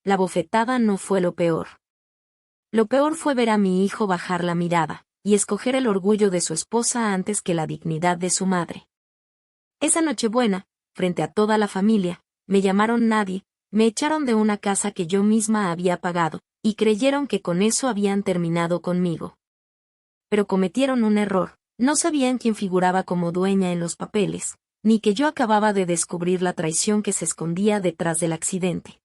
la bofetada no fue lo peor. Lo peor fue ver a mi hijo bajar la mirada, y escoger el orgullo de su esposa antes que la dignidad de su madre. Esa Nochebuena, frente a toda la familia, me llamaron nadie, me echaron de una casa que yo misma había pagado, y creyeron que con eso habían terminado conmigo. Pero cometieron un error, no sabían quién figuraba como dueña en los papeles, ni que yo acababa de descubrir la traición que se escondía detrás del accidente.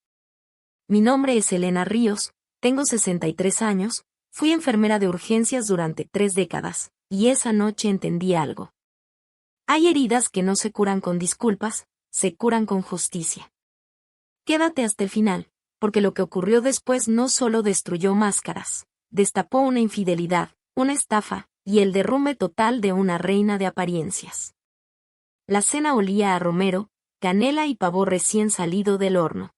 Mi nombre es Elena Ríos, tengo 63 años, fui enfermera de urgencias durante 3 décadas, y esa noche entendí algo. Hay heridas que no se curan con disculpas, se curan con justicia. Quédate hasta el final, porque lo que ocurrió después no solo destruyó máscaras, destapó una infidelidad, una estafa, y el derrumbe total de una reina de apariencias. La cena olía a romero, canela y pavo recién salido del horno.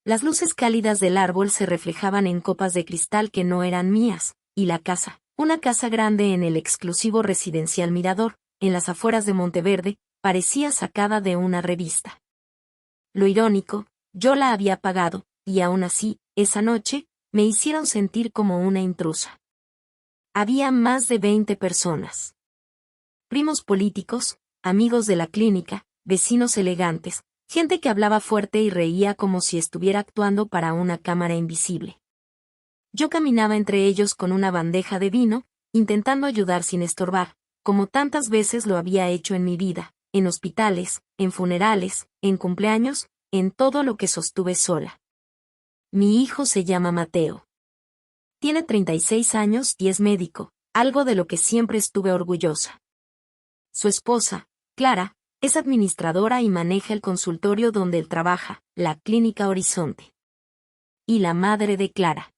Las luces cálidas del árbol se reflejaban en copas de cristal que no eran mías, y la casa, una casa grande en el exclusivo residencial Mirador, en las afueras de Monteverde, parecía sacada de una revista. Lo irónico, yo la había pagado, y aún así, esa noche, me hicieron sentir como una intrusa. Había más de 20 personas. Primos políticos, amigos de la clínica, vecinos elegantes, gente que hablaba fuerte y reía como si estuviera actuando para una cámara invisible. Yo caminaba entre ellos con una bandeja de vino, intentando ayudar sin estorbar, como tantas veces lo había hecho en mi vida, en hospitales, en funerales, en cumpleaños, en todo lo que sostuve sola. Mi hijo se llama Mateo. Tiene 36 años y es médico, algo de lo que siempre estuve orgullosa. Su esposa, Clara, es administradora y maneja el consultorio donde él trabaja, la Clínica Horizonte. Y la madre de Clara.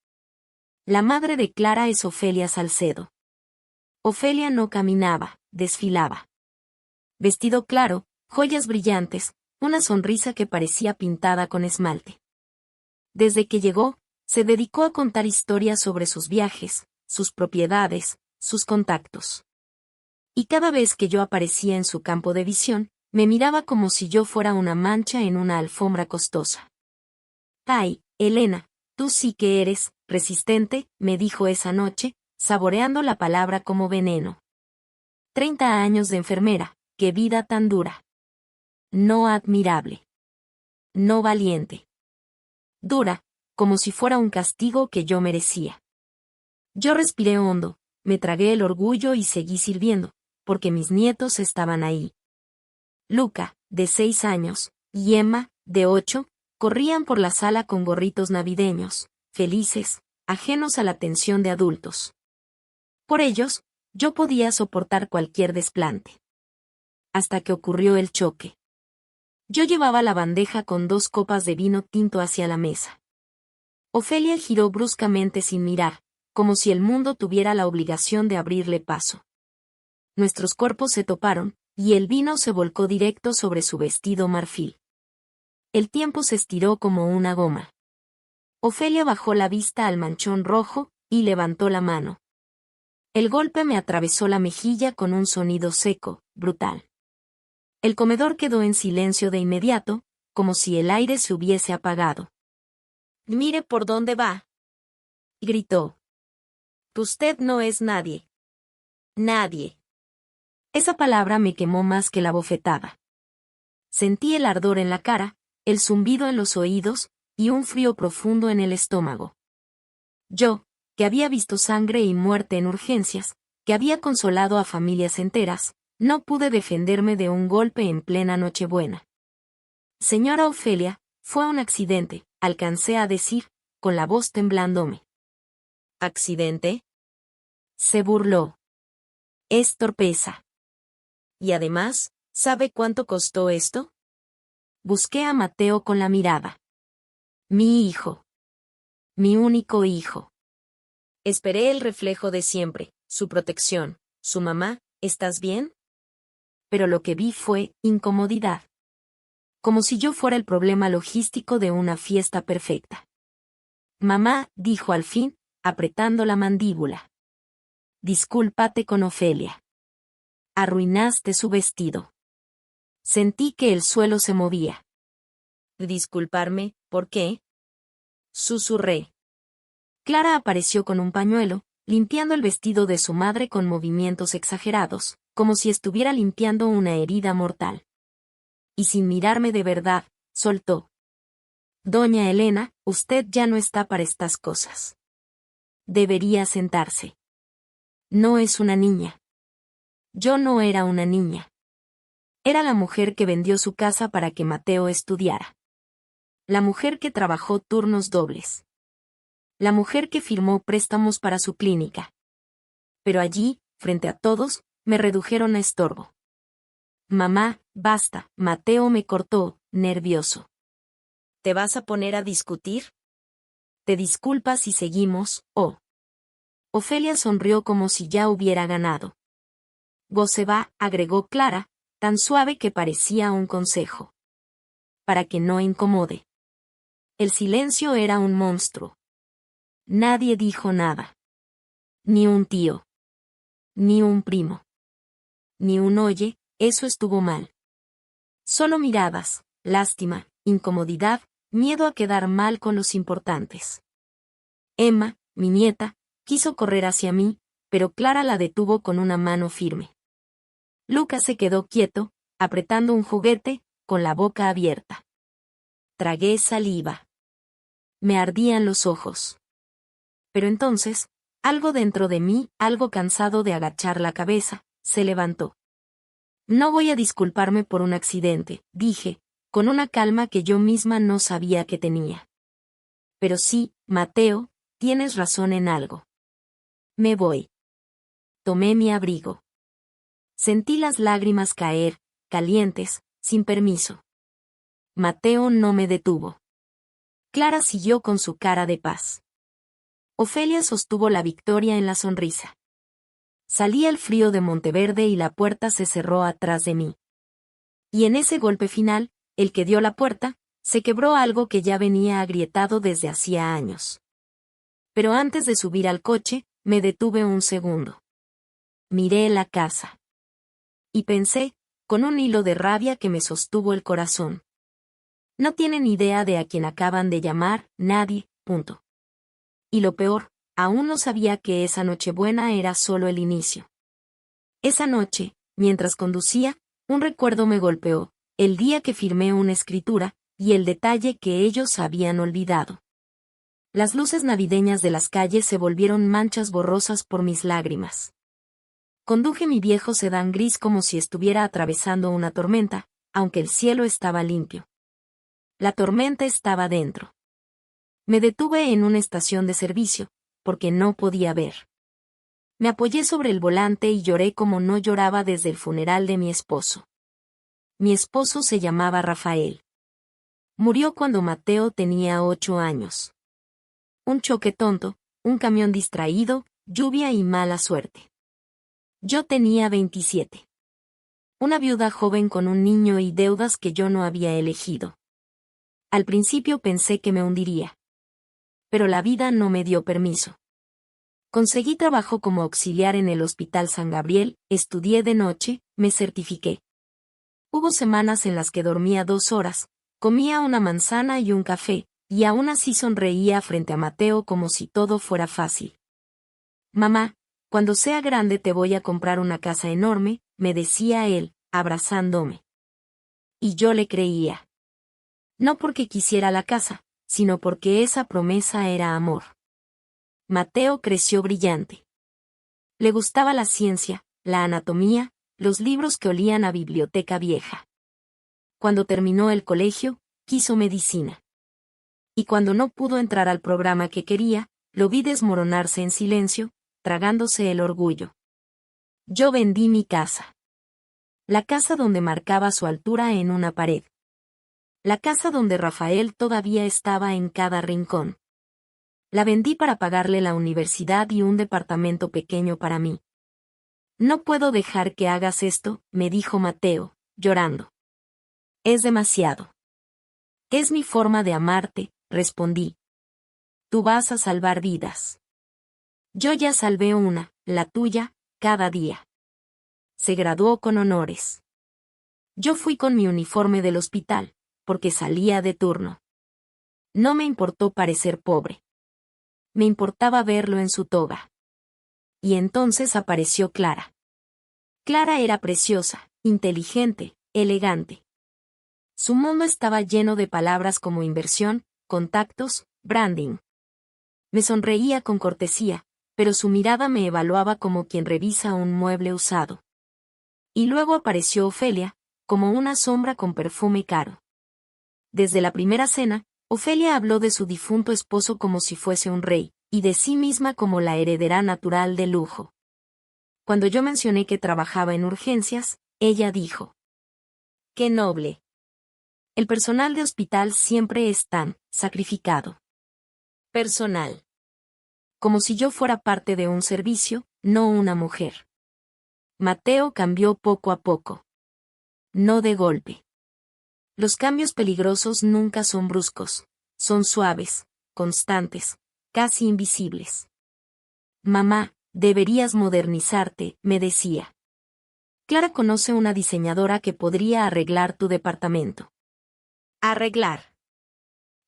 La madre de Clara es Ofelia Salcedo. Ofelia no caminaba, desfilaba. Vestido claro, joyas brillantes, una sonrisa que parecía pintada con esmalte. Desde que llegó, se dedicó a contar historias sobre sus viajes, sus propiedades, sus contactos. Y cada vez que yo aparecía en su campo de visión, me miraba como si yo fuera una mancha en una alfombra costosa. «Ay, Elena, tú sí que eres resistente», me dijo esa noche, saboreando la palabra como veneno. 30 años de enfermera, qué vida tan dura. No admirable. No valiente. Dura, como si fuera un castigo que yo merecía. Yo respiré hondo, me tragué el orgullo y seguí sirviendo, porque mis nietos estaban ahí. Luca, de 6 años, y Emma, de 8, corrían por la sala con gorritos navideños, felices, ajenos a la atención de adultos. Por ellos, yo podía soportar cualquier desplante. Hasta que ocurrió el choque. Yo llevaba la bandeja con 2 copas de vino tinto hacia la mesa. Ofelia giró bruscamente sin mirar, como si el mundo tuviera la obligación de abrirle paso. Nuestros cuerpos se toparon, y el vino se volcó directo sobre su vestido marfil. El tiempo se estiró como una goma. Ofelia bajó la vista al manchón rojo, y levantó la mano. El golpe me atravesó la mejilla con un sonido seco, brutal. El comedor quedó en silencio de inmediato, como si el aire se hubiese apagado. «Mire por dónde va», gritó. «Usted no es nadie. Nadie». Esa palabra me quemó más que la bofetada. Sentí el ardor en la cara, el zumbido en los oídos, y un frío profundo en el estómago. Yo, que había visto sangre y muerte en urgencias, que había consolado a familias enteras, no pude defenderme de un golpe en plena Nochebuena. «Señora Ofelia, fue un accidente», alcancé a decir, con la voz temblándome. «¿Accidente?», se burló. «Es torpeza. Y además, ¿sabe cuánto costó esto?». Busqué a Mateo con la mirada. Mi hijo. Mi único hijo. Esperé el reflejo de siempre, su protección, su mamá, ¿estás bien? Pero lo que vi fue incomodidad. Como si yo fuera el problema logístico de una fiesta perfecta. «Mamá», dijo al fin, apretando la mandíbula. «Discúlpate con Ofelia. Arruinaste su vestido». Sentí que el suelo se movía. «¿Disculparme? ¿Por qué?». susurré. Clara apareció con un pañuelo, limpiando el vestido de su madre con movimientos exagerados, como si estuviera limpiando una herida mortal. Y sin mirarme de verdad, soltó. Doña Elena, usted ya no está para estas cosas. Debería sentarse. No es una niña. Yo no era una niña. Era la mujer que vendió su casa para que Mateo estudiara. La mujer que trabajó turnos dobles. La mujer que firmó préstamos para su clínica. Pero allí, frente a todos, me redujeron a estorbo. Mamá, basta, Mateo me cortó, nervioso. ¿Te vas a poner a discutir? ¿Te disculpas si seguimos, oh? Ofelia sonrió como si ya hubiera ganado. Se va, agregó Clara, tan suave que parecía un consejo. Para que no incomode. El silencio era un monstruo. Nadie dijo nada. Ni un tío. Ni un primo. Ni un oye, eso estuvo mal. Solo miradas, lástima, incomodidad, miedo a quedar mal con los importantes. Emma, mi nieta, quiso correr hacia mí, pero Clara la detuvo con una mano firme. Lucas se quedó quieto, apretando un juguete, con la boca abierta. Tragué saliva. Me ardían los ojos. Pero entonces, algo dentro de mí, algo cansado de agachar la cabeza, se levantó. No voy a disculparme por un accidente, dije, con una calma que yo misma no sabía que tenía. Pero sí, Mateo, tienes razón en algo. Me voy. Tomé mi abrigo. Sentí las lágrimas caer, calientes, sin permiso. Mateo no me detuvo. Clara siguió con su cara de paz. Ofelia sostuvo la victoria en la sonrisa. Salí el frío de Monteverde y la puerta se cerró atrás de mí. Y en ese golpe final, el que dio la puerta, se quebró algo que ya venía agrietado desde hacía años. Pero antes de subir al coche, me detuve un segundo. Miré la casa. Y pensé, con un hilo de rabia que me sostuvo el corazón. No tienen idea de a quién acaban de llamar, nadie, punto. Y lo peor, aún no sabía que esa Nochebuena era solo el inicio. Esa noche, mientras conducía, un recuerdo me golpeó, el día que firmé una escritura, y el detalle que ellos habían olvidado. Las luces navideñas de las calles se volvieron manchas borrosas por mis lágrimas. Conduje mi viejo sedán gris como si estuviera atravesando una tormenta, aunque el cielo estaba limpio. La tormenta estaba dentro. Me detuve en una estación de servicio, porque no podía ver. Me apoyé sobre el volante y lloré como no lloraba desde el funeral de mi esposo. Mi esposo se llamaba Rafael. Murió cuando Mateo tenía 8 años. Un choque tonto, un camión distraído, lluvia y mala suerte. Yo tenía 27. Una viuda joven con un niño y deudas que yo no había elegido. Al principio pensé que me hundiría. Pero la vida no me dio permiso. Conseguí trabajo como auxiliar en el Hospital San Gabriel, estudié de noche, me certifiqué. Hubo semanas en las que dormía 2 horas, comía una manzana y un café, y aún así sonreía frente a Mateo como si todo fuera fácil. Mamá, cuando sea grande te voy a comprar una casa enorme, me decía él, abrazándome. Y yo le creía. No porque quisiera la casa, sino porque esa promesa era amor. Mateo creció brillante. Le gustaba la ciencia, la anatomía, los libros que olían a biblioteca vieja. Cuando terminó el colegio, quiso medicina. Y cuando no pudo entrar al programa que quería, lo vi desmoronarse en silencio, tragándose el orgullo. Yo vendí mi casa. La casa donde marcaba su altura en una pared. La casa donde Rafael todavía estaba en cada rincón. La vendí para pagarle la universidad y un departamento pequeño para mí. No puedo dejar que hagas esto, me dijo Mateo, llorando. Es demasiado. Es mi forma de amarte, respondí. Tú vas a salvar vidas. Yo ya salvé una, la tuya, cada día. Se graduó con honores. Yo fui con mi uniforme del hospital, porque salía de turno. No me importó parecer pobre. Me importaba verlo en su toga. Y entonces apareció Clara. Clara era preciosa, inteligente, elegante. Su mundo estaba lleno de palabras como inversión, contactos, branding. Me sonreía con cortesía, pero su mirada me evaluaba como quien revisa un mueble usado. Y luego apareció Ofelia, como una sombra con perfume caro. Desde la primera cena, Ofelia habló de su difunto esposo como si fuese un rey, y de sí misma como la heredera natural de lujo. Cuando yo mencioné que trabajaba en urgencias, ella dijo: ¡qué noble! El personal de hospital siempre es tan sacrificado. Personal. Como si yo fuera parte de un servicio, no una mujer. Mateo cambió poco a poco. No de golpe. Los cambios peligrosos nunca son bruscos, son suaves, constantes, casi invisibles. Mamá, deberías modernizarte, me decía. Clara conoce una diseñadora que podría arreglar tu departamento. Arreglar.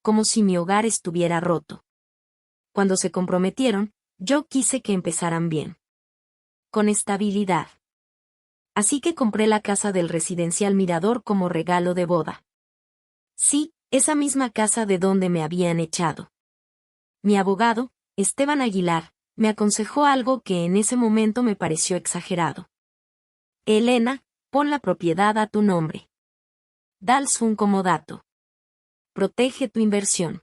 Como si mi hogar estuviera roto. Cuando se comprometieron, yo quise que empezaran bien. Con estabilidad. Así que compré la casa del residencial Mirador como regalo de boda. Sí, esa misma casa de donde me habían echado. Mi abogado, Esteban Aguilar, me aconsejó algo que en ese momento me pareció exagerado. Elena, pon la propiedad a tu nombre. Dals un comodato. Protege tu inversión.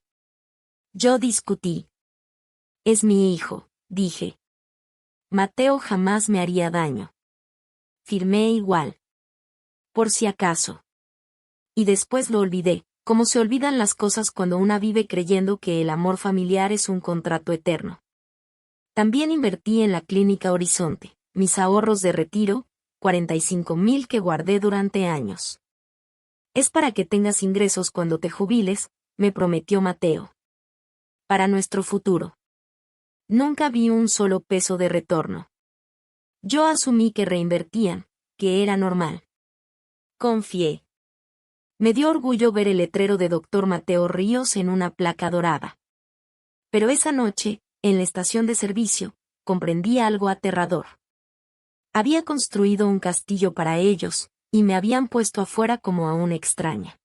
Yo discutí. Es mi hijo, dije. Mateo jamás me haría daño. Firmé igual. Por si acaso. Y después lo olvidé, como se olvidan las cosas cuando una vive creyendo que el amor familiar es un contrato eterno. También invertí en la Clínica Horizonte, mis ahorros de retiro, 45,000 que guardé durante años. Es para que tengas ingresos cuando te jubiles, me prometió Mateo. Para nuestro futuro. Nunca vi un solo peso de retorno. Yo asumí que reinvertían, que era normal. Confié. Me dio orgullo ver el letrero de Dr. Mateo Ríos en una placa dorada. Pero esa noche, en la estación de servicio, comprendí algo aterrador. Había construido un castillo para ellos, y me habían puesto afuera como a una extraña.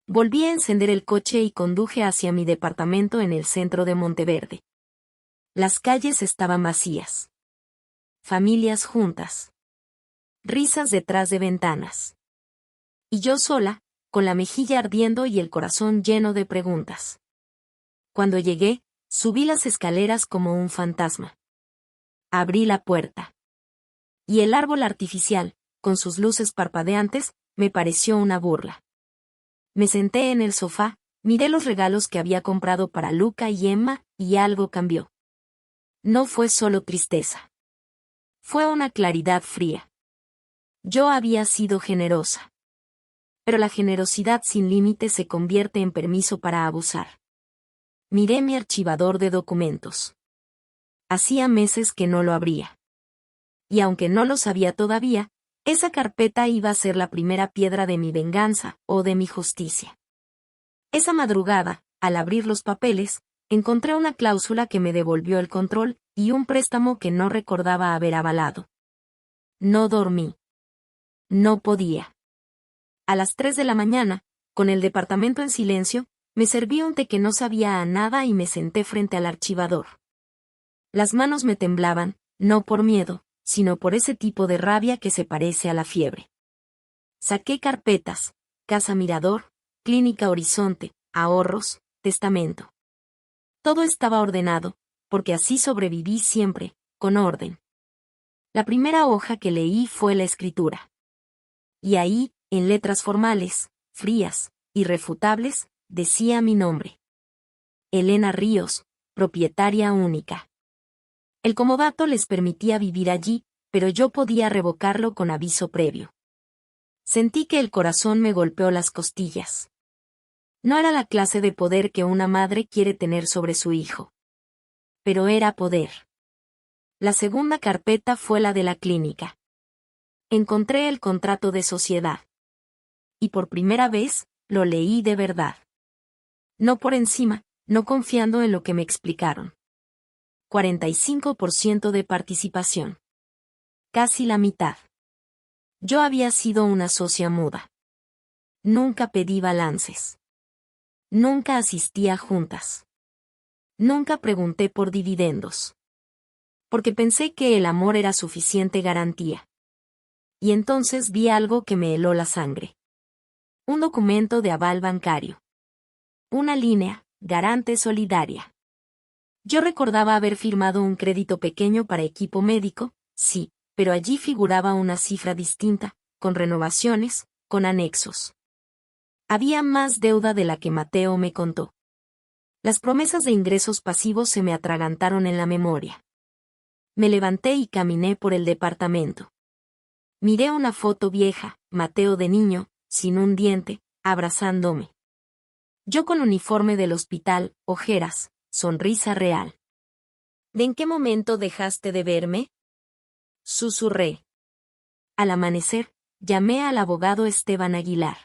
Volví a encender el coche y conduje hacia mi departamento en el centro de Monteverde. Las calles estaban vacías. Familias juntas. Risas detrás de ventanas. Y yo sola, con la mejilla ardiendo y el corazón lleno de preguntas. Cuando llegué, subí las escaleras como un fantasma. Abrí la puerta. Y el árbol artificial, con sus luces parpadeantes, me pareció una burla. Me senté en el sofá, miré los regalos que había comprado para Luca y Emma, y algo cambió. No fue solo tristeza. Fue una claridad fría. Yo había sido generosa. Pero la generosidad sin límite se convierte en permiso para abusar. Miré mi archivador de documentos. Hacía meses que no lo abría. Y aunque no lo sabía todavía, esa carpeta iba a ser la primera piedra de mi venganza, o de mi justicia. Esa madrugada, al abrir los papeles, encontré una cláusula que me devolvió el control, y un préstamo que no recordaba haber avalado. No dormí. No podía. A las 3 de la mañana, con el departamento en silencio, me serví un té que no sabía a nada y me senté frente al archivador. Las manos me temblaban, no por miedo, sino por ese tipo de rabia que se parece a la fiebre. Saqué carpetas, Casa Mirador, Clínica Horizonte, ahorros, testamento. Todo estaba ordenado, porque así sobreviví siempre, con orden. La primera hoja que leí fue la escritura. Y ahí, en letras formales, frías, irrefutables, decía mi nombre. Elena Ríos, propietaria única. El comodato les permitía vivir allí, pero yo podía revocarlo con aviso previo. Sentí que el corazón me golpeó las costillas. No era la clase de poder que una madre quiere tener sobre su hijo. Pero era poder. La segunda carpeta fue la de la clínica. Encontré el contrato de sociedad. Y por primera vez, lo leí de verdad. No por encima, no confiando en lo que me explicaron. 45% de participación. Casi la mitad. Yo había sido una socia muda. Nunca pedí balances. Nunca asistí a juntas. Nunca pregunté por dividendos. Porque pensé que el amor era suficiente garantía. Y entonces vi algo que me heló la sangre. Un documento de aval bancario. Una línea, garante solidaria. Yo recordaba haber firmado un crédito pequeño para equipo médico, sí, pero allí figuraba una cifra distinta, con renovaciones, con anexos. Había más deuda de la que Mateo me contó. Las promesas de ingresos pasivos se me atragantaron en la memoria. Me levanté y caminé por el departamento. Miré una foto vieja, Mateo de niño, sin un diente, abrazándome. Yo con uniforme del hospital, ojeras, sonrisa real. ¿De en qué momento dejaste de verme? Susurré. Al amanecer, llamé al abogado Esteban Aguilar.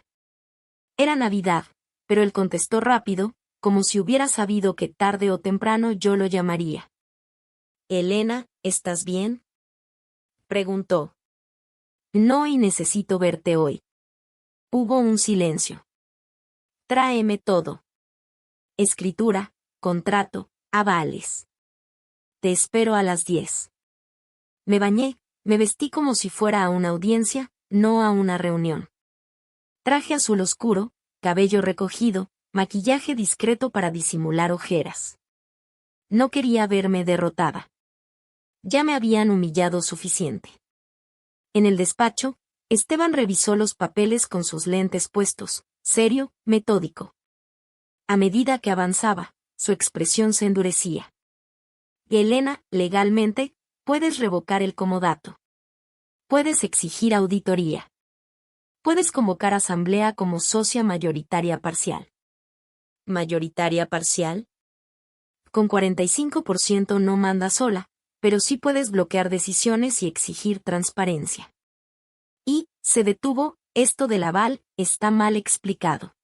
Era Navidad, pero él contestó rápido, como si hubiera sabido que tarde o temprano yo lo llamaría. Elena, ¿estás bien? Preguntó. No, y necesito verte hoy. Hubo un silencio. Tráeme todo. Escritura, contrato, avales. Te espero a las 10. Me bañé, me vestí como si fuera a una audiencia, no a una reunión. Traje azul oscuro, cabello recogido, maquillaje discreto para disimular ojeras. No quería verme derrotada. Ya me habían humillado suficiente. En el despacho, Esteban revisó los papeles con sus lentes puestos, serio, metódico. A medida que avanzaba, su expresión se endurecía. Elena, legalmente, puedes revocar el comodato. Puedes exigir auditoría. Puedes convocar asamblea como socia mayoritaria parcial. ¿Mayoritaria parcial? Con 45% no manda sola, pero sí puedes bloquear decisiones y exigir transparencia. Y, se detuvo, esto del aval, está mal explicado.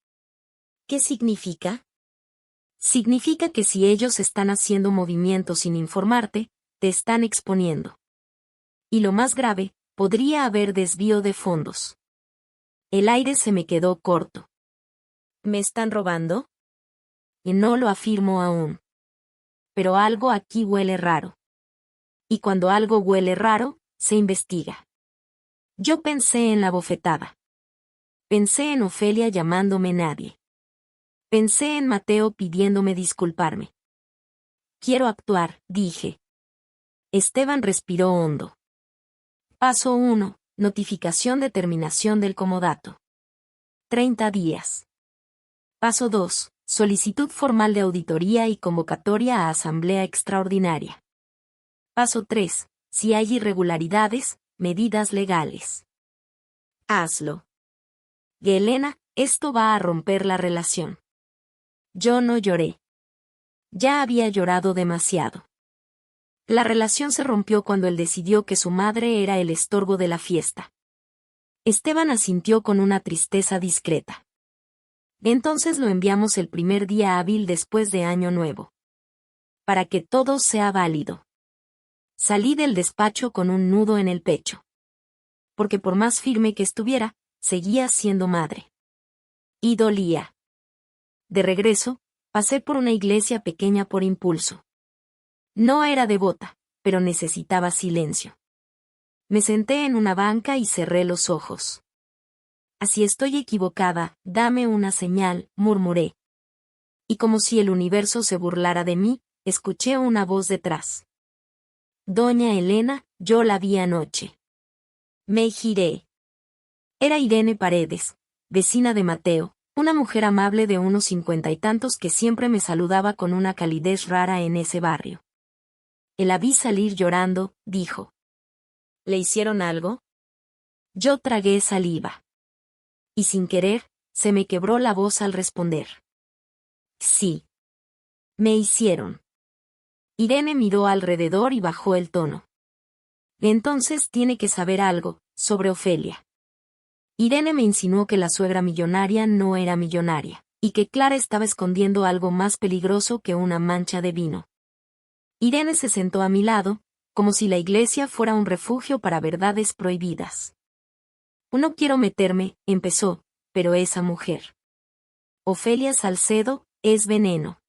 ¿Qué significa? Significa que si ellos están haciendo movimientos sin informarte, te están exponiendo. Y lo más grave, podría haber desvío de fondos. El aire se me quedó corto. ¿Me están robando? Y no lo afirmo aún. Pero algo aquí huele raro. Y cuando algo huele raro, se investiga. Yo pensé en la bofetada. Pensé en Ofelia llamándome nadie. Pensé en Mateo pidiéndome disculparme. Quiero actuar, dije. Esteban respiró hondo. Paso 1. Notificación de terminación del comodato. 30 días. Paso 2. Solicitud formal de auditoría y convocatoria a asamblea extraordinaria. Paso 3. Si hay irregularidades, medidas legales. Hazlo. Elena, esto va a romper la relación. Yo no lloré. Ya había llorado demasiado. La relación se rompió cuando él decidió que su madre era el estorbo de la fiesta. Esteban asintió con una tristeza discreta. Entonces lo enviamos el primer día hábil después de Año Nuevo. Para que todo sea válido. Salí del despacho con un nudo en el pecho. Porque por más firme que estuviera, seguía siendo madre. Y dolía. De regreso, pasé por una iglesia pequeña por impulso. No era devota, pero necesitaba silencio. Me senté en una banca y cerré los ojos. Si estoy equivocada, dame una señal, murmuré. Y como si el universo se burlara de mí, escuché una voz detrás. Doña Elena, yo la vi anoche. Me giré. Era Irene Paredes, vecina de Mateo, una mujer amable de unos 50 y tantos que siempre me saludaba con una calidez rara en ese barrio. La vi salir llorando, dijo. ¿Le hicieron algo? Yo tragué saliva. Y sin querer, se me quebró la voz al responder. Sí. Me hicieron. Irene miró alrededor y bajó el tono. Entonces tiene que saber algo, sobre Ofelia. Irene me insinuó que la suegra millonaria no era millonaria. Y que Clara estaba escondiendo algo más peligroso que una mancha de vino. Irene se sentó a mi lado, como si la iglesia fuera un refugio para verdades prohibidas. No quiero meterme, empezó, pero esa mujer. Ofelia Salcedo, es veneno.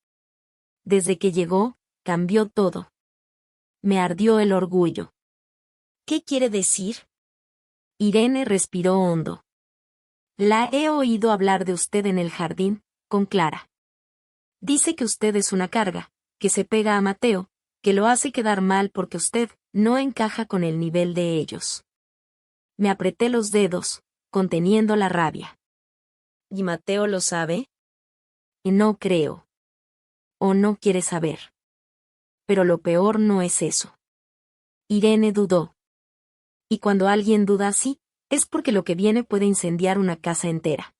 Desde que llegó, cambió todo. Me ardió el orgullo. ¿Qué quiere decir? Irene respiró hondo. La he oído hablar de usted en el jardín, con Clara. Dice que usted es una carga, que se pega a Mateo, que lo hace quedar mal porque usted no encaja con el nivel de ellos. Me apreté los dedos, conteniendo la rabia. ¿Y Mateo lo sabe? No creo. O no quiere saber. Pero lo peor no es eso. Irene dudó. Y cuando alguien duda así, es porque lo que viene puede incendiar una casa entera.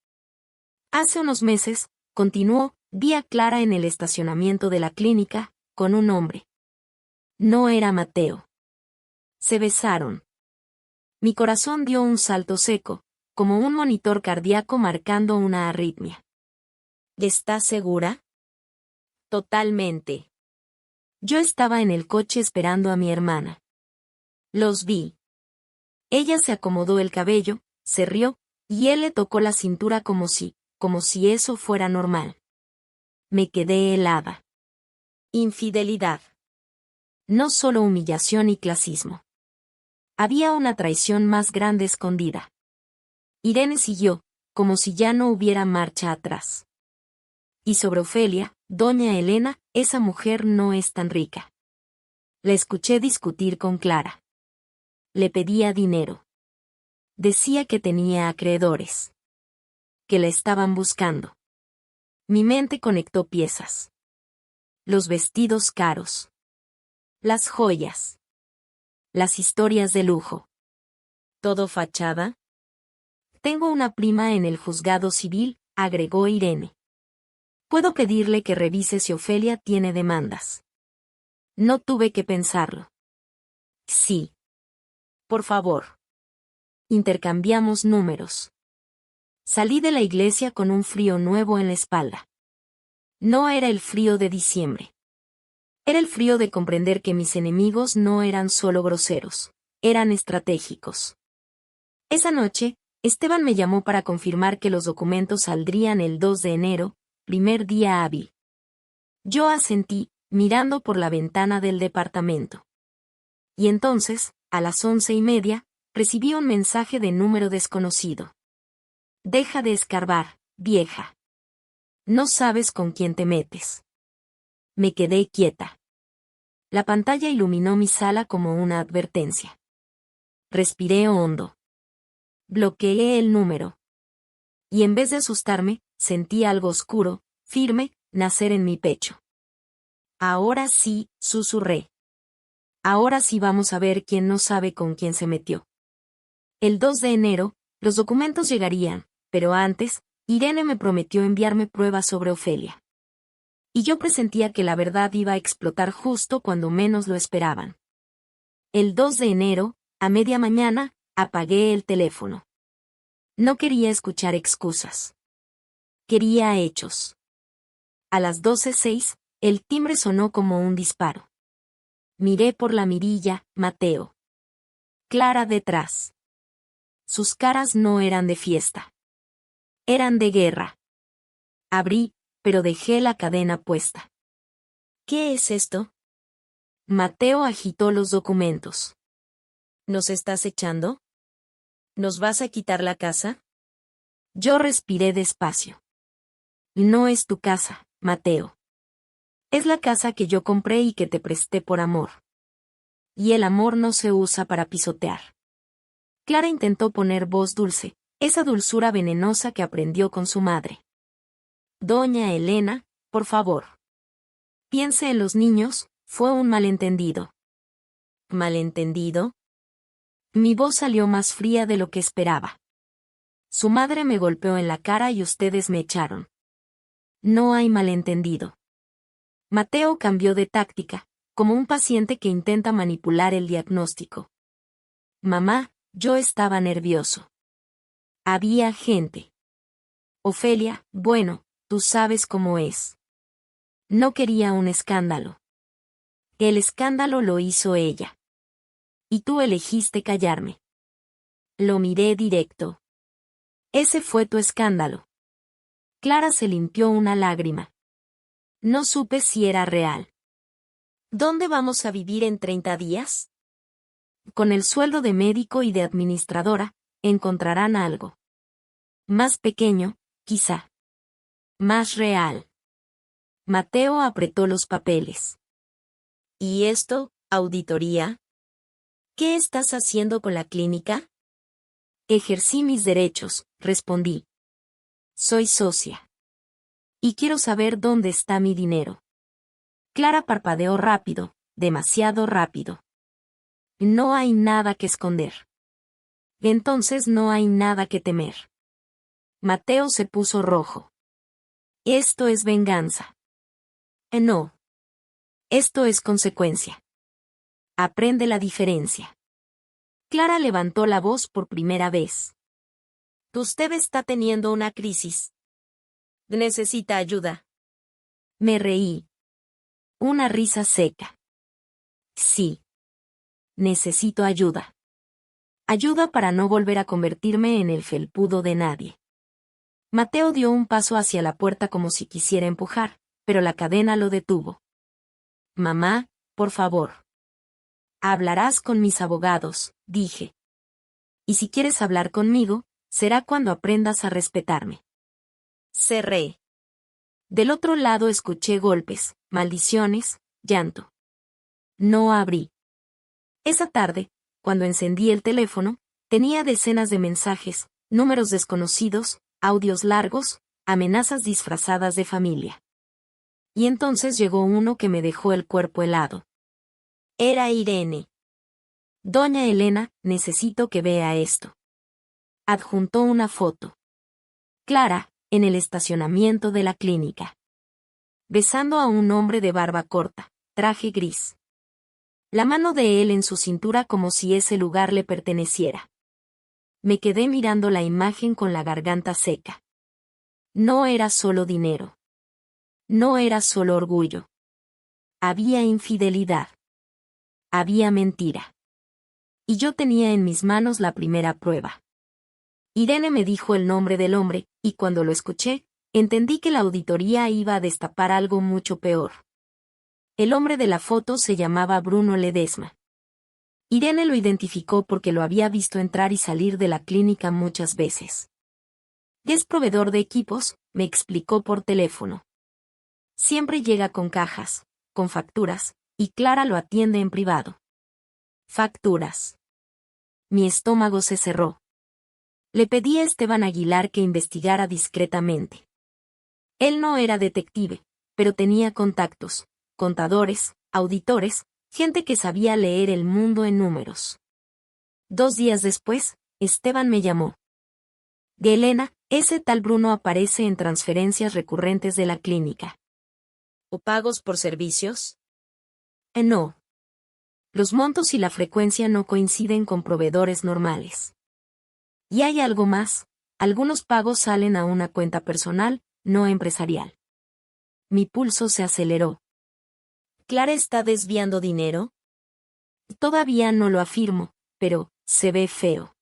Hace unos meses, continuó, vi a Clara en el estacionamiento de la clínica, con un hombre. No era Mateo. Se besaron. Mi corazón dio un salto seco, como un monitor cardíaco marcando una arritmia. ¿Estás segura? Totalmente. Yo estaba en el coche esperando a mi hermana. Los vi. Ella se acomodó el cabello, se rió, y él le tocó la cintura como si eso fuera normal. Me quedé helada. Infidelidad. No solo humillación y clasismo. Había una traición más grande escondida. Irene siguió, como si ya no hubiera marcha atrás. Y sobre Ofelia, doña Elena, esa mujer no es tan rica. La escuché discutir con Clara. Le pedía dinero. Decía que tenía acreedores. Que la estaban buscando. Mi mente conectó piezas. Los vestidos caros. Las joyas. Las historias de lujo. ¿Todo fachada? Tengo una prima en el juzgado civil, agregó Irene. Puedo pedirle que revise si Ofelia tiene demandas. No tuve que pensarlo. Sí. Por favor. Intercambiamos números. Salí de la iglesia con un frío nuevo en la espalda. No era el frío de diciembre. Era el frío de comprender que mis enemigos no eran solo groseros, eran estratégicos. Esa noche, Esteban me llamó para confirmar que los documentos saldrían el 2 de enero, primer día hábil. Yo asentí, mirando por la ventana del departamento. Y entonces, a las 11:30, recibí un mensaje de número desconocido. Deja de escarbar, vieja. No sabes con quién te metes. Me quedé quieta. La pantalla iluminó mi sala como una advertencia. Respiré hondo. Bloqueé el número. Y en vez de asustarme, sentí algo oscuro, firme, nacer en mi pecho. Ahora sí, susurré. Ahora sí vamos a ver quién no sabe con quién se metió. El 2 de enero, los documentos llegarían, pero antes, Irene me prometió enviarme pruebas sobre Ofelia. Y yo presentía que la verdad iba a explotar justo cuando menos lo esperaban. El 2 de enero, a media mañana, apagué el teléfono. No quería escuchar excusas. Quería hechos. A las 12:06, el timbre sonó como un disparo. Miré por la mirilla, Mateo. Clara detrás. Sus caras no eran de fiesta. Eran de guerra. Abrí, pero dejé la cadena puesta. ¿Qué es esto? Mateo agitó los documentos. ¿Nos estás echando? ¿Nos vas a quitar la casa? Yo respiré despacio. No es tu casa, Mateo. Es la casa que yo compré y que te presté por amor. Y el amor no se usa para pisotear. Clara intentó poner voz dulce, esa dulzura venenosa que aprendió con su madre. Doña Elena, por favor. Piense en los niños, fue un malentendido. ¿Malentendido? Mi voz salió más fría de lo que esperaba. Su madre me golpeó en la cara y ustedes me echaron. No hay malentendido. Mateo cambió de táctica, como un paciente que intenta manipular el diagnóstico. Mamá, yo estaba nervioso. Había gente. Ofelia, bueno, Tú sabes cómo es. No quería un escándalo. El escándalo lo hizo ella. Y tú elegiste callarme. Lo miré directo. Ese fue tu escándalo. Clara se limpió una lágrima. No supe si era real. ¿Dónde vamos a vivir en 30 días? Con el sueldo de médico y de administradora, encontrarán algo. Más pequeño, quizá. Más real. Mateo apretó los papeles. ¿Y esto, auditoría? ¿Qué estás haciendo con la clínica? Ejercí mis derechos, respondí. Soy socia. Y quiero saber dónde está mi dinero. Clara parpadeó rápido, demasiado rápido. No hay nada que esconder. Entonces no hay nada que temer. Mateo se puso rojo. Esto es venganza. No. Esto es consecuencia. Aprende la diferencia. Clara levantó la voz por primera vez. Usted está teniendo una crisis. ¿Necesita ayuda? Me reí. Una risa seca. Sí. Necesito ayuda. Ayuda para no volver a convertirme en el felpudo de nadie. Mateo dio un paso hacia la puerta como si quisiera empujar, pero la cadena lo detuvo. Mamá, por favor. Hablarás con mis abogados, dije. Y si quieres hablar conmigo, será cuando aprendas a respetarme. Cerré. Del otro lado escuché golpes, maldiciones, llanto. No abrí. Esa tarde, cuando encendí el teléfono, tenía decenas de mensajes, números desconocidos, audios largos, amenazas disfrazadas de familia. Y entonces llegó uno que me dejó el cuerpo helado. Era Irene. Doña Elena, necesito que vea esto. Adjuntó una foto. Clara, en el estacionamiento de la clínica. Besando a un hombre de barba corta, traje gris. La mano de él en su cintura como si ese lugar le perteneciera. Me quedé mirando la imagen con la garganta seca. No era solo dinero. No era solo orgullo. Había infidelidad. Había mentira. Y yo tenía en mis manos la primera prueba. Irene me dijo el nombre del hombre, y cuando lo escuché, entendí que la auditoría iba a destapar algo mucho peor. El hombre de la foto se llamaba Bruno Ledesma. Irene lo identificó porque lo había visto entrar y salir de la clínica muchas veces. Es proveedor de equipos, me explicó por teléfono. Siempre llega con cajas, con facturas, y Clara lo atiende en privado. Facturas. Mi estómago se cerró. Le pedí a Esteban Aguilar que investigara discretamente. Él no era detective, pero tenía contactos, contadores, auditores, gente que sabía leer el mundo en números. 2 días después, Esteban me llamó. Elena, ese tal Bruno aparece en transferencias recurrentes de la clínica. ¿O pagos por servicios? No. Los montos y la frecuencia no coinciden con proveedores normales. Y hay algo más, algunos pagos salen a una cuenta personal, no empresarial. Mi pulso se aceleró. ¿Clara está desviando dinero? Todavía no lo afirmo, pero se ve feo.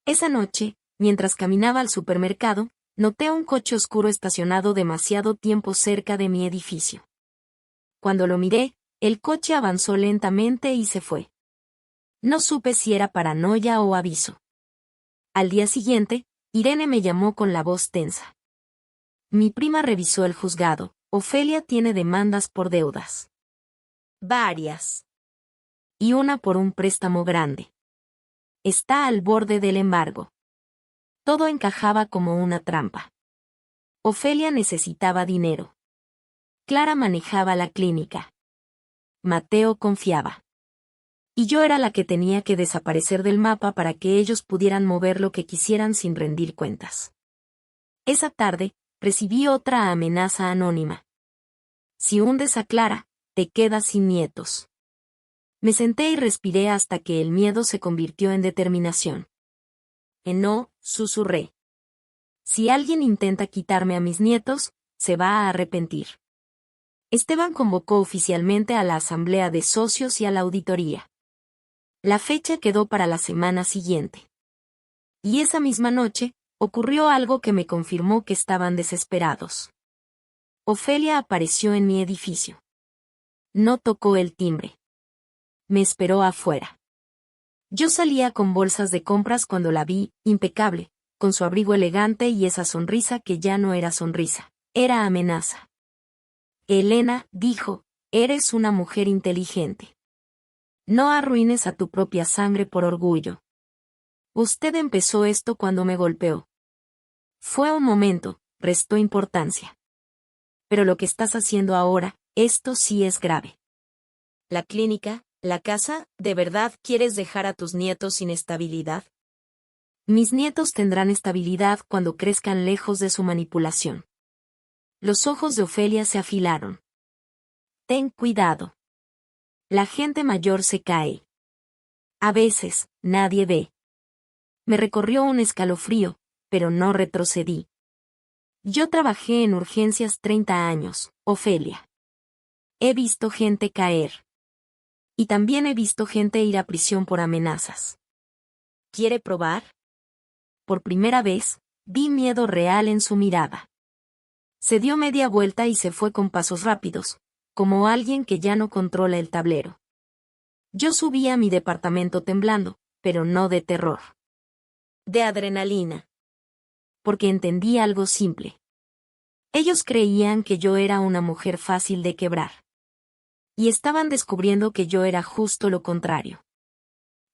Esa noche, mientras caminaba al supermercado, noté un coche oscuro estacionado demasiado tiempo cerca de mi edificio. Cuando lo miré, el coche avanzó lentamente y se fue. No supe si era paranoia o aviso. Al día siguiente, Irene me llamó con la voz tensa. Mi prima revisó el juzgado. Ofelia tiene demandas por deudas. Varias. Y una por un préstamo grande. Está al borde del embargo. Todo encajaba como una trampa. Ofelia necesitaba dinero. Clara manejaba la clínica. Mateo confiaba. Y yo era la que tenía que desaparecer del mapa para que ellos pudieran mover lo que quisieran sin rendir cuentas. Esa tarde, recibí otra amenaza anónima. Si hundes a Clara, te quedas sin nietos. Me senté y respiré hasta que el miedo se convirtió en determinación. No, susurré. Si alguien intenta quitarme a mis nietos, se va a arrepentir. Esteban convocó oficialmente a la asamblea de socios y a la auditoría. La fecha quedó para la semana siguiente. Y esa misma noche, ocurrió algo que me confirmó que estaban desesperados. Ofelia apareció en mi edificio. No tocó el timbre. Me esperó afuera. Yo salía con bolsas de compras cuando la vi, impecable, con su abrigo elegante y esa sonrisa que ya no era sonrisa, era amenaza. Elena, dijo, eres una mujer inteligente. No arruines a tu propia sangre por orgullo. Usted empezó esto cuando me golpeó. Fue un momento, restó importancia. Pero lo que estás haciendo ahora, esto sí es grave. La clínica, la casa, ¿de verdad quieres dejar a tus nietos sin estabilidad? Mis nietos tendrán estabilidad cuando crezcan lejos de su manipulación. Los ojos de Ofelia se afilaron. Ten cuidado. La gente mayor se cae. A veces, nadie ve. Me recorrió un escalofrío, pero no retrocedí. Yo trabajé en urgencias 30 años, Ofelia. He visto gente caer. Y también he visto gente ir a prisión por amenazas. ¿Quiere probar? Por primera vez, vi miedo real en su mirada. Se dio media vuelta y se fue con pasos rápidos, como alguien que ya no controla el tablero. Yo subí a mi departamento temblando, pero no de terror. De adrenalina. Porque entendí algo simple. Ellos creían que yo era una mujer fácil de quebrar. Y estaban descubriendo que yo era justo lo contrario.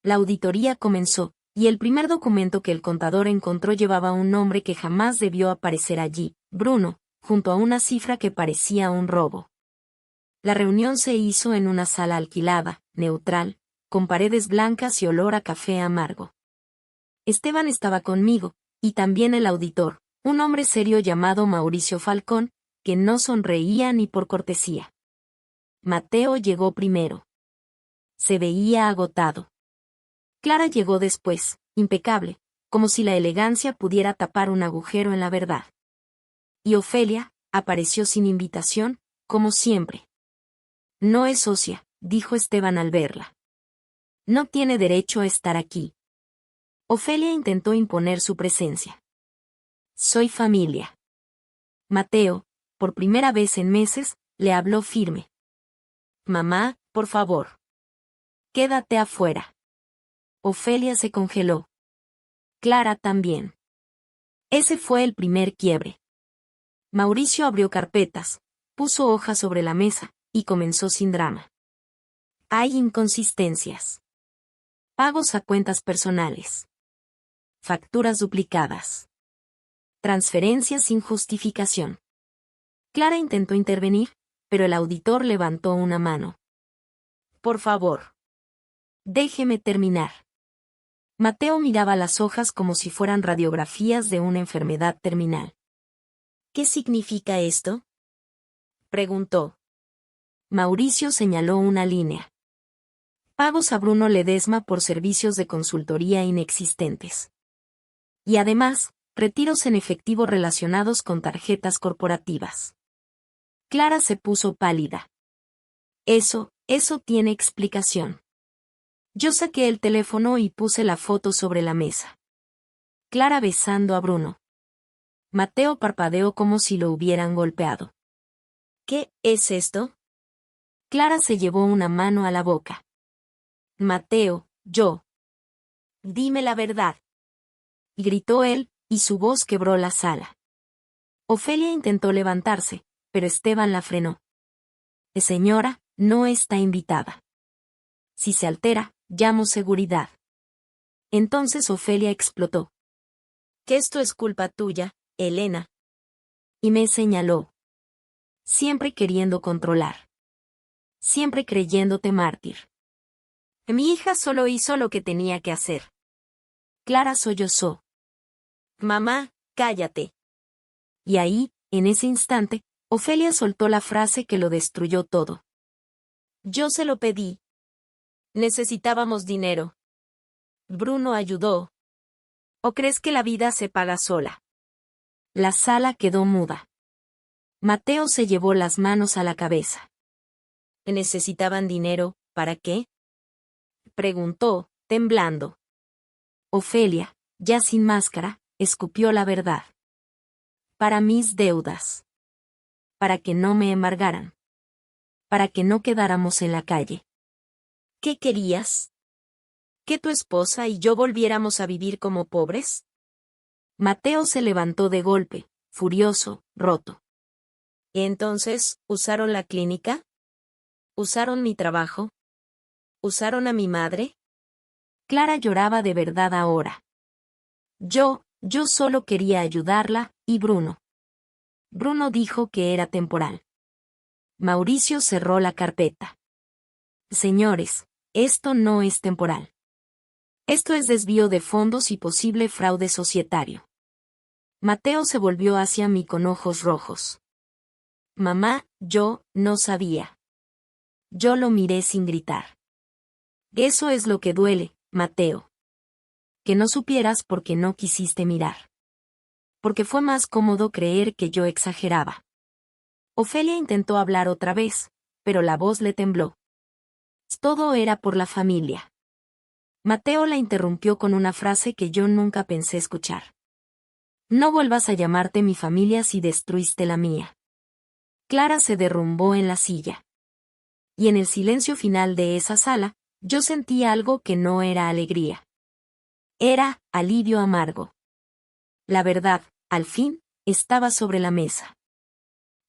La auditoría comenzó, y el primer documento que el contador encontró llevaba un nombre que jamás debió aparecer allí, Bruno, junto a una cifra que parecía un robo. La reunión se hizo en una sala alquilada, neutral, con paredes blancas y olor a café amargo. Esteban estaba conmigo, y también el auditor, un hombre serio llamado Mauricio Falcón, que no sonreía ni por cortesía. Mateo llegó primero. Se veía agotado. Clara llegó después, impecable, como si la elegancia pudiera tapar un agujero en la verdad. Y Ofelia, apareció sin invitación, como siempre. No es socia, dijo Esteban al verla. No tiene derecho a estar aquí. Ofelia intentó imponer su presencia. Soy familia. Mateo, por primera vez en meses, le habló firme. Mamá, por favor. Quédate afuera. Ofelia se congeló. Clara también. Ese fue el primer quiebre. Mauricio abrió carpetas, puso hojas sobre la mesa, y comenzó sin drama. Hay inconsistencias. Pagos a cuentas personales. Facturas duplicadas. Transferencias sin justificación. Clara intentó intervenir, pero el auditor levantó una mano. Por favor. Déjeme terminar. Mateo miraba las hojas como si fueran radiografías de una enfermedad terminal. ¿Qué significa esto? Preguntó. Mauricio señaló una línea. Pagos a Bruno Ledesma por servicios de consultoría inexistentes. Y además, retiros en efectivo relacionados con tarjetas corporativas. Clara se puso pálida. Eso tiene explicación. Yo saqué el teléfono y puse la foto sobre la mesa. Clara besando a Bruno. Mateo parpadeó como si lo hubieran golpeado. ¿Qué es esto? Clara se llevó una mano a la boca. Mateo, yo. Dime la verdad. Gritó él, y su voz quebró la sala. Ofelia intentó levantarse, pero Esteban la frenó. Señora, no está invitada. Si se altera, llamo seguridad. Entonces Ofelia explotó. Que esto es culpa tuya, Elena. Y me señaló. Siempre queriendo controlar. Siempre creyéndote mártir. Mi hija solo hizo lo que tenía que hacer. Clara sollozó. Mamá, cállate. Y ahí, en ese instante, Ofelia soltó la frase que lo destruyó todo. Yo se lo pedí. Necesitábamos dinero. Bruno ayudó. ¿O crees que la vida se paga sola? La sala quedó muda. Mateo se llevó las manos a la cabeza. ¿Necesitaban dinero, para qué? Preguntó, temblando. Ofelia, ya sin máscara, escupió la verdad. Para mis deudas. Para que no me embargaran. Para que no quedáramos en la calle. ¿Qué querías? ¿Que tu esposa y yo volviéramos a vivir como pobres? Mateo se levantó de golpe, furioso, roto. ¿Y entonces, usaron la clínica? ¿Usaron mi trabajo? ¿Usaron a mi madre? Clara lloraba de verdad ahora. Yo solo quería ayudarla, y Bruno. Bruno dijo que era temporal. Mauricio cerró la carpeta. Señores, esto no es temporal. Esto es desvío de fondos y posible fraude societario. Mateo se volvió hacia mí con ojos rojos. Mamá, yo no sabía. Yo lo miré sin gritar. Eso es lo que duele, Mateo. Que no supieras porque no quisiste mirar. Porque fue más cómodo creer que yo exageraba. Ofelia intentó hablar otra vez, pero la voz le tembló. Todo era por la familia. Mateo la interrumpió con una frase que yo nunca pensé escuchar. No vuelvas a llamarte mi familia si destruiste la mía. Clara se derrumbó en la silla. Y en el silencio final de esa sala, yo sentí algo que no era alegría. Era alivio amargo. La verdad, al fin, estaba sobre la mesa.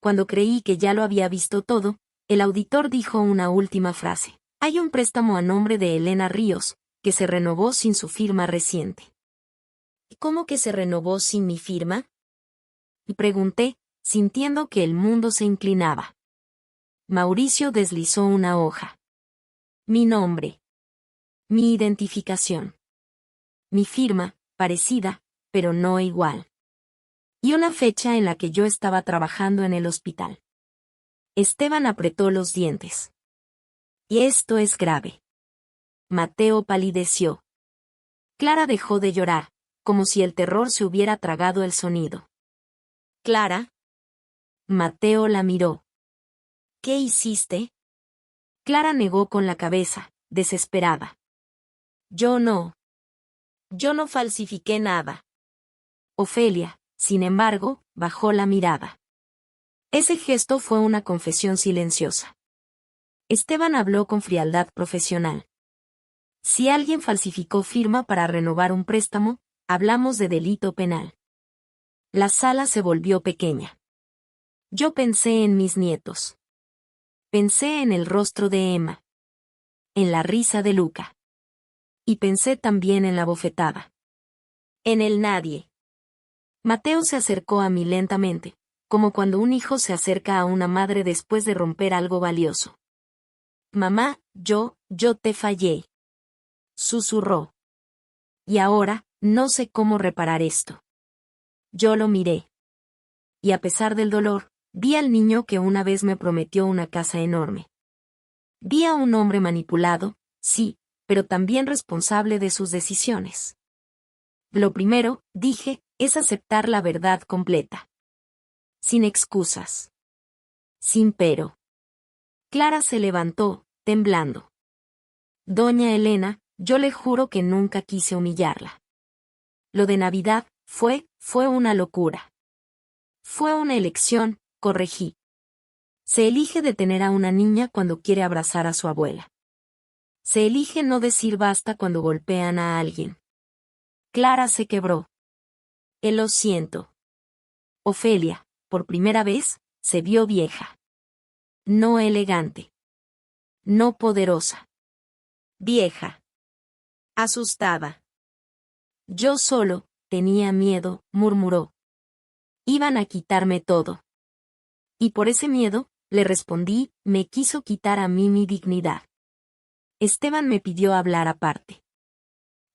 Cuando creí que ya lo había visto todo, el auditor dijo una última frase. Hay un préstamo a nombre de Elena Ríos, que se renovó sin su firma reciente. ¿Cómo que se renovó sin mi firma? Y pregunté, sintiendo que el mundo se inclinaba. Mauricio deslizó una hoja. Mi nombre. Mi identificación. Mi firma, parecida, pero no igual. Y una fecha en la que yo estaba trabajando en el hospital. Esteban apretó los dientes. Y esto es grave. Mateo palideció. Clara dejó de llorar, como si el terror se hubiera tragado el sonido. ¿Clara? Mateo la miró. ¿Qué hiciste? Clara negó con la cabeza, desesperada. Yo no falsifiqué nada. Ofelia, sin embargo, bajó la mirada. Ese gesto fue una confesión silenciosa. Esteban habló con frialdad profesional. Si alguien falsificó firma para renovar un préstamo, hablamos de delito penal. La sala se volvió pequeña. Yo pensé en mis nietos. Pensé en el rostro de Emma. En la risa de Luca. Y pensé también en la bofetada. En el nadie. Mateo se acercó a mí lentamente, como cuando un hijo se acerca a una madre después de romper algo valioso. Mamá, yo te fallé. Susurró. Y ahora, no sé cómo reparar esto. Yo lo miré. Y a pesar del dolor, vi al niño que una vez me prometió una casa enorme. Vi a un hombre manipulado, sí, pero también responsable de sus decisiones. Lo primero, dije, es aceptar la verdad completa. Sin excusas. Sin pero. Clara se levantó, temblando. Doña Elena, yo le juro que nunca quise humillarla. Lo de Navidad, fue una locura. Fue una elección, corregí. Se elige detener a una niña cuando quiere abrazar a su abuela. Se elige no decir basta cuando golpean a alguien. Clara se quebró. Lo siento. Ofelia, por primera vez, se vio vieja. No elegante. No poderosa. Vieja. Asustada. Yo solo, tenía miedo, murmuró. Iban a quitarme todo. Y por ese miedo, le respondí, me quiso quitar a mí mi dignidad. Esteban me pidió hablar aparte.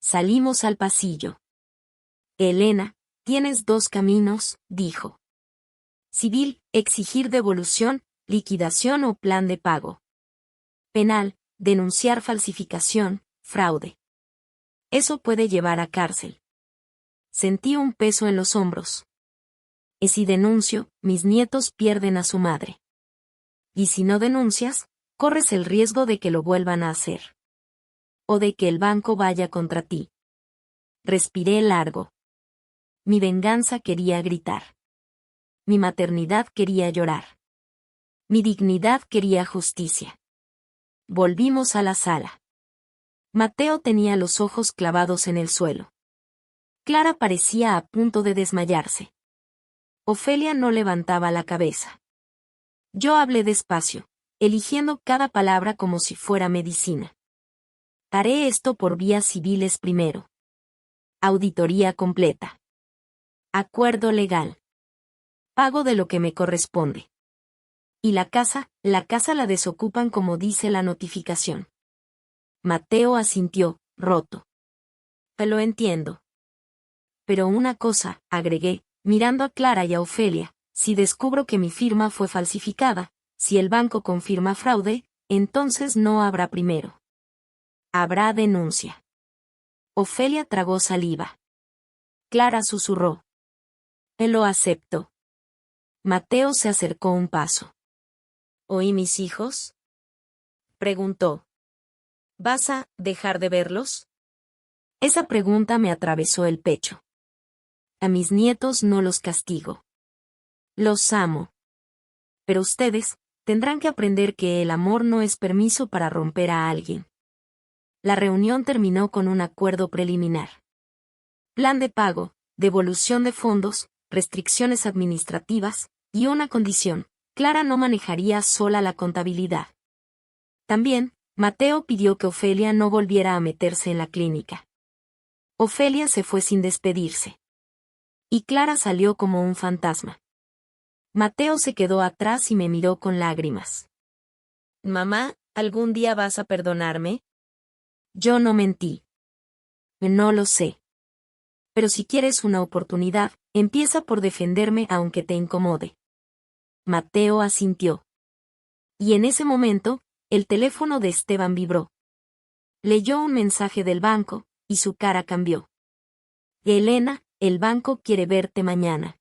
Salimos al pasillo. Elena, tienes dos caminos, dijo. Civil, exigir devolución, liquidación o plan de pago. Penal, denunciar falsificación, fraude. Eso puede llevar a cárcel. Sentí un peso en los hombros. Y si denuncio, mis nietos pierden a su madre. Y si no denuncias, corres el riesgo de que lo vuelvan a hacer. O de que el banco vaya contra ti. Respiré largo. Mi venganza quería gritar. Mi maternidad quería llorar. Mi dignidad quería justicia. Volvimos a la sala. Mateo tenía los ojos clavados en el suelo. Clara parecía a punto de desmayarse. Ofelia no levantaba la cabeza. Yo hablé despacio, eligiendo cada palabra como si fuera medicina. Haré esto por vías civiles primero. Auditoría completa. Acuerdo legal. Pago de lo que me corresponde. Y la casa la desocupan como dice la notificación. Mateo asintió, roto. Lo entiendo. Pero una cosa, agregué, mirando a Clara y a Ofelia, si descubro que mi firma fue falsificada, si el banco confirma fraude, entonces no habrá primero. Habrá denuncia. Ofelia tragó saliva. Clara susurró. Él lo aceptó. Mateo se acercó un paso. ¿Oí mis hijos? Preguntó. ¿Vas a dejar de verlos? Esa pregunta me atravesó el pecho. A mis nietos no los castigo. Los amo. Pero ustedes tendrán que aprender que el amor no es permiso para romper a alguien. La reunión terminó con un acuerdo preliminar. Plan de pago, devolución de fondos, restricciones administrativas, y una condición: Clara no manejaría sola la contabilidad. También, Mateo pidió que Ofelia no volviera a meterse en la clínica. Ofelia se fue sin despedirse. Y Clara salió como un fantasma. Mateo se quedó atrás y me miró con lágrimas. Mamá, ¿algún día vas a perdonarme? Yo no mentí. No lo sé. Pero si quieres una oportunidad, empieza por defenderme aunque te incomode. Mateo asintió. Y en ese momento, el teléfono de Esteban vibró. Leyó un mensaje del banco, y su cara cambió. Elena, el banco quiere verte mañana.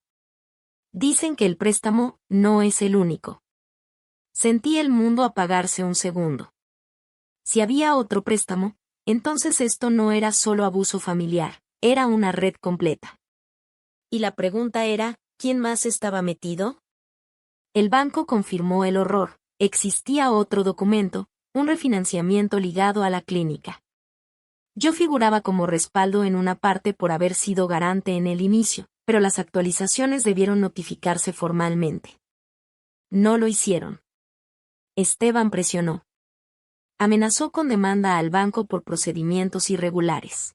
Dicen que el préstamo no es el único. Sentí el mundo apagarse un segundo. Si había otro préstamo, entonces esto no era solo abuso familiar, era una red completa. Y la pregunta era, ¿quién más estaba metido? El banco confirmó el horror. Existía otro documento, un refinanciamiento ligado a la clínica. Yo figuraba como respaldo en una parte por haber sido garante en el inicio, pero las actualizaciones debieron notificarse formalmente. No lo hicieron. Esteban presionó. Amenazó con demanda al banco por procedimientos irregulares.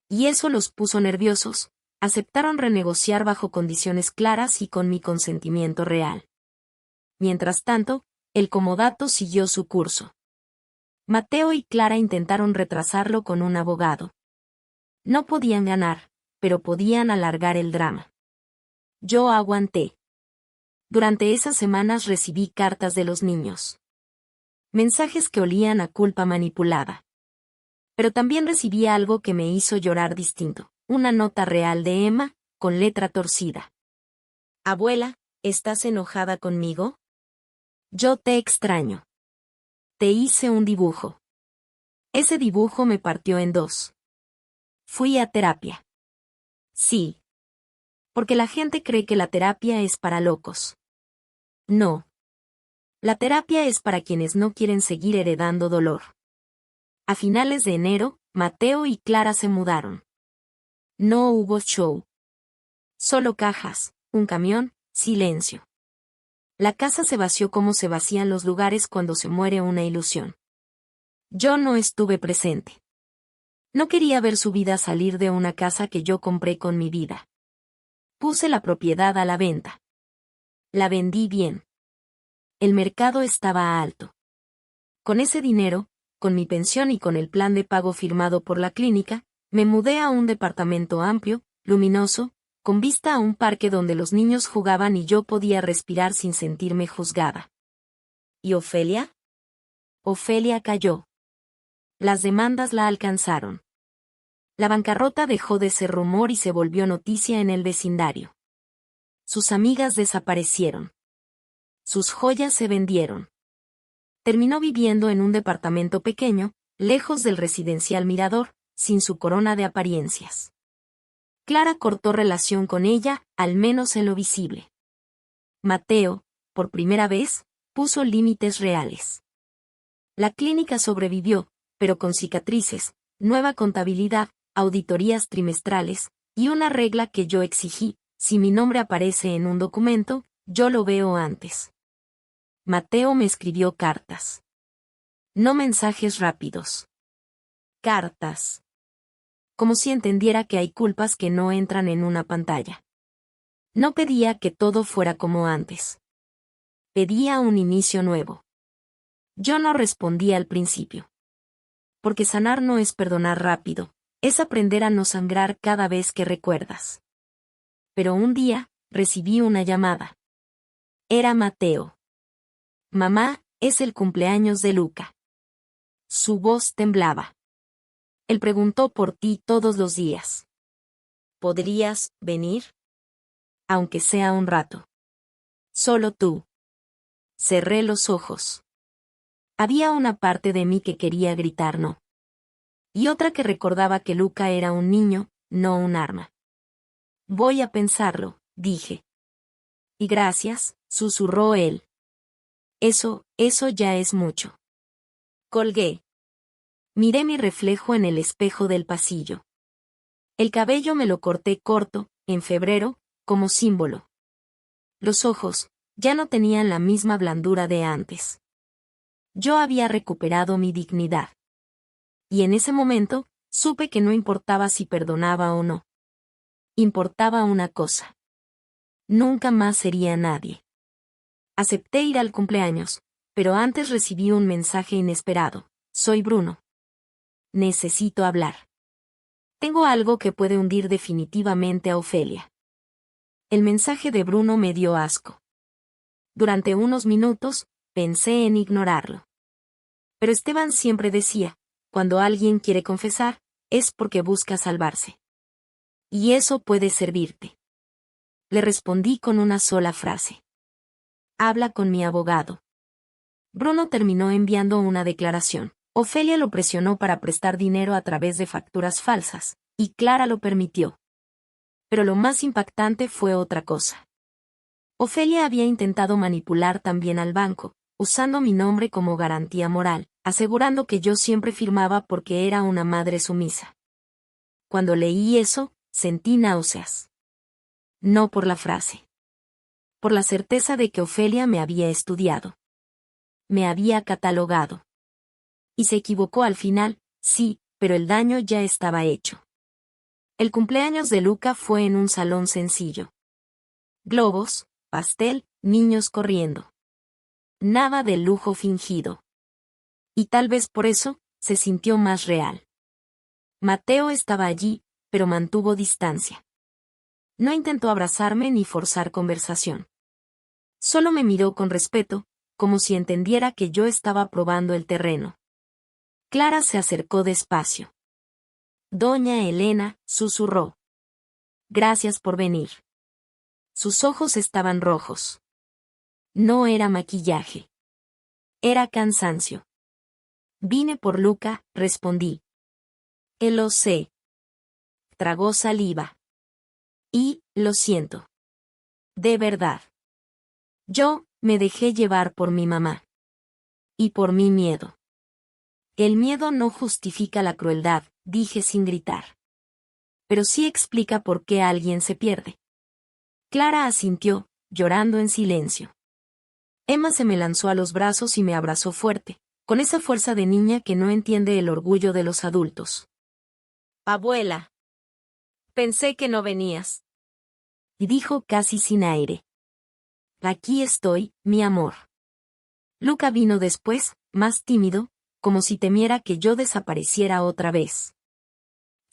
Y eso los puso nerviosos. Aceptaron renegociar bajo condiciones claras y con mi consentimiento real. Mientras tanto, el comodato siguió su curso. Mateo y Clara intentaron retrasarlo con un abogado. No podían ganar, pero podían alargar el drama. Yo aguanté. Durante esas semanas recibí cartas de los niños. Mensajes que olían a culpa manipulada. Pero también recibí algo que me hizo llorar distinto, una nota real de Emma, con letra torcida. Abuela, ¿estás enojada conmigo? Yo te extraño. Te hice un dibujo. Ese dibujo me partió en dos. Fui a terapia. Sí. Porque la gente cree que la terapia es para locos. No. La terapia es para quienes no quieren seguir heredando dolor. A finales de enero, Mateo y Clara se mudaron. No hubo show. Solo cajas, un camión, silencio. La casa se vació como se vacían los lugares cuando se muere una ilusión. Yo no estuve presente. No quería ver su vida salir de una casa que yo compré con mi vida. Puse la propiedad a la venta. La vendí bien. El mercado estaba alto. Con ese dinero, con mi pensión y con el plan de pago firmado por la clínica, me mudé a un departamento amplio, luminoso, con vista a un parque donde los niños jugaban y yo podía respirar sin sentirme juzgada. ¿Y Ofelia? Ofelia cayó. Las demandas la alcanzaron. La bancarrota dejó de ser rumor y se volvió noticia en el vecindario. Sus amigas desaparecieron. Sus joyas se vendieron. Terminó viviendo en un departamento pequeño, lejos del residencial Mirador, sin su corona de apariencias. Clara cortó relación con ella, al menos en lo visible. Mateo, por primera vez, puso límites reales. La clínica sobrevivió, pero con cicatrices, nueva contabilidad, auditorías trimestrales, y una regla que yo exigí: si mi nombre aparece en un documento, yo lo veo antes. Mateo me escribió cartas. No mensajes rápidos. Cartas. Como si entendiera que hay culpas que no entran en una pantalla. No pedía que todo fuera como antes. Pedía un inicio nuevo. Yo no respondí al principio. Porque sanar no es perdonar rápido, es aprender a no sangrar cada vez que recuerdas. Pero un día, recibí una llamada. Era Mateo. Mamá, es el cumpleaños de Luca. Su voz temblaba. Él preguntó por ti todos los días. ¿Podrías venir? Aunque sea un rato. Solo tú. Cerré los ojos. Había una parte de mí que quería gritar no. Y otra que recordaba que Luca era un niño, no un arma. Voy a pensarlo, dije. Y gracias, susurró él. Eso ya es mucho. Colgué. Miré mi reflejo en el espejo del pasillo. El cabello me lo corté corto, en febrero, como símbolo. Los ojos, ya no tenían la misma blandura de antes. Yo había recuperado mi dignidad. Y en ese momento, supe que no importaba si perdonaba o no. Importaba una cosa. Nunca más sería nadie. Acepté ir al cumpleaños, pero antes recibí un mensaje inesperado. Soy Bruno. Necesito hablar. Tengo algo que puede hundir definitivamente a Ofelia. El mensaje de Bruno me dio asco. Durante unos minutos, pensé en ignorarlo. Pero Esteban siempre decía, cuando alguien quiere confesar, es porque busca salvarse. Y eso puede servirte. Le respondí con una sola frase. Habla con mi abogado. Bruno terminó enviando una declaración. Ofelia lo presionó para prestar dinero a través de facturas falsas, y Clara lo permitió. Pero lo más impactante fue otra cosa. Ofelia había intentado manipular también al banco, usando mi nombre como garantía moral, asegurando que yo siempre firmaba porque era una madre sumisa. Cuando leí eso, sentí náuseas. No por la frase. Por la certeza de que Ofelia me había estudiado. Me había catalogado. Y se equivocó al final, sí, pero el daño ya estaba hecho. El cumpleaños de Luca fue en un salón sencillo. Globos, pastel, niños corriendo. Nada de lujo fingido. Y tal vez por eso, se sintió más real. Mateo estaba allí, pero mantuvo distancia. No intentó abrazarme ni forzar conversación. Solo me miró con respeto, como si entendiera que yo estaba probando el terreno. Clara se acercó despacio. Doña Elena, susurró. Gracias por venir. Sus ojos estaban rojos. No era maquillaje. Era cansancio. Vine por Luca, respondí. Lo sé. Tragó saliva. Y, lo siento. De verdad. Yo, me dejé llevar por mi mamá. Y por mi miedo. El miedo no justifica la crueldad, dije sin gritar. Pero sí explica por qué alguien se pierde. Clara asintió, llorando en silencio. Emma se me lanzó a los brazos y me abrazó fuerte, con esa fuerza de niña que no entiende el orgullo de los adultos. Abuela. Pensé que no venías. Y dijo casi sin aire. Aquí estoy, mi amor. Luca vino después, más tímido, como si temiera que yo desapareciera otra vez.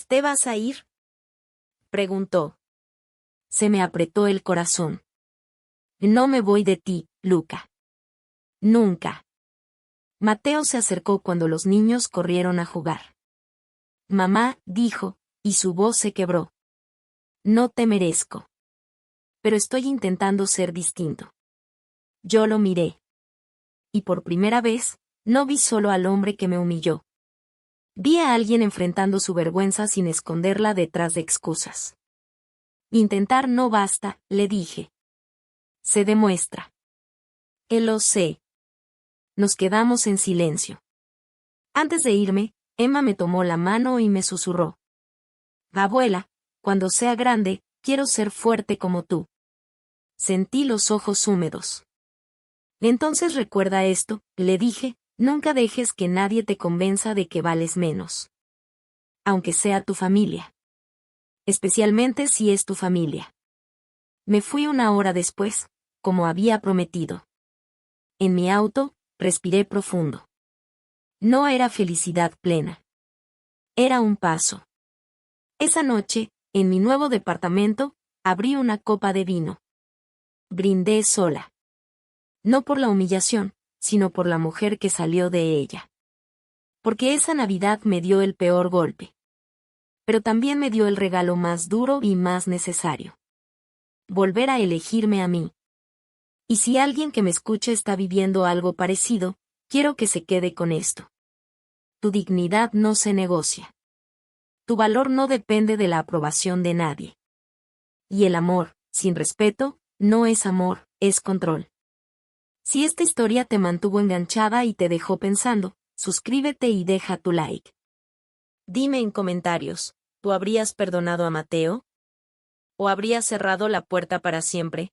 ¿Te vas a ir? Preguntó. Se me apretó el corazón. No me voy de ti, Luca. Nunca. Mateo se acercó cuando los niños corrieron a jugar. Mamá, dijo, y su voz se quebró. No te merezco. pero estoy intentando ser distinto. Yo lo miré. Y por primera vez, no vi solo al hombre que me humilló. Vi a alguien enfrentando su vergüenza sin esconderla detrás de excusas. Intentar no basta, le dije. Se demuestra. Él lo sé. Nos quedamos en silencio. Antes de irme, Emma me tomó la mano y me susurró. Abuela, cuando sea grande, quiero ser fuerte como tú. Sentí los ojos húmedos. Entonces recuerda esto, le dije, nunca dejes que nadie te convenza de que vales menos. Aunque sea tu familia. Especialmente si es tu familia. Me fui 1 hora después, como había prometido. En mi auto, respiré profundo. No era felicidad plena. Era un paso. Esa noche, en mi nuevo departamento, abrí una copa de vino. Brindé sola. No por la humillación, sino por la mujer que salió de ella. Porque esa Navidad me dio el peor golpe. Pero también me dio el regalo más duro y más necesario. Volver a elegirme a mí. Y si alguien que me escuche está viviendo algo parecido, quiero que se quede con esto. Tu dignidad no se negocia. Tu valor no depende de la aprobación de nadie. Y el amor, sin respeto, no es amor, es control. Si esta historia te mantuvo enganchada y te dejó pensando, suscríbete y deja tu like. Dime en comentarios, ¿tú habrías perdonado a Mateo? ¿O habrías cerrado la puerta para siempre?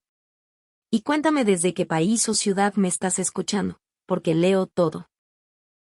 Y cuéntame desde qué país o ciudad me estás escuchando, porque leo todo.